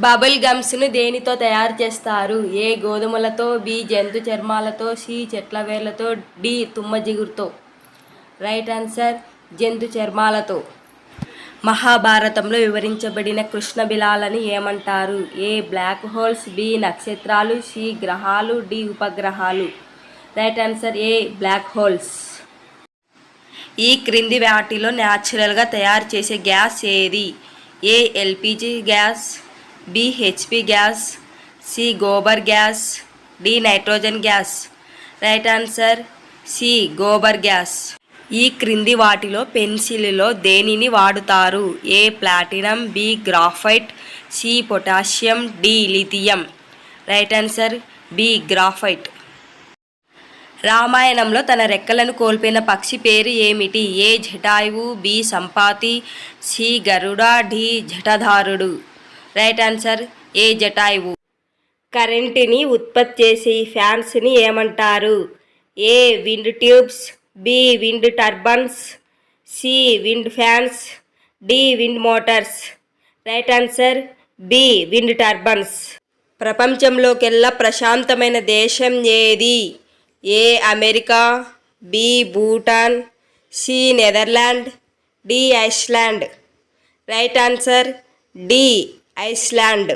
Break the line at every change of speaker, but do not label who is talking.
Bubble గమ్స్ను దేనితో తయారు చేస్తారు? ఏ గోధుమలతో, బి జంతు చర్మాలతో, సి చెట్ల వేర్లతో, డి తుమ్మ జిగురుతో. రైట్ ఆన్సర్ జంతు చర్మాలతో. మహాభారతంలో వివరించబడిన కృష్ణ బిలాలని ఏమంటారు? ఏ బ్లాక్ హోల్స్, బి నక్షత్రాలు, సి గ్రహాలు, డి ఉపగ్రహాలు. Right answer A black holes. ఈ క్రింది వాటిలో న్యాచురల్గా తయారు చేసే గ్యాస్ ఏది? A LPG gas, B HP gas, C gobar gas, D nitrogen gas. Right answer C gobar gas. ఈ క్రింది వాటిలో పెన్సిల్లో దేనిని వాడుతారు? A platinum, B graphite, C potassium, D lithium. Right answer B graphite. రామాయణంలో తన రెక్కలను కోల్పోయిన పక్షి పేరు ఏమిటి? A Jatayu, B Sampati, C Garuda, D Jatadharudu. Right answer A Jatayu. కరెంటుని ఉత్పత్తి చేసే ఈ ఫ్యాన్స్ని ఏమంటారు? A wind tubes, B wind turbines, C wind fans, D wind motors. Right answer B wind turbines. ప్రపంచంలోకెల్లా ప్రశాంతమైన దేశం ఏది? A America, B Bhutan, C Netherland, D Iceland. Right answer D Iceland.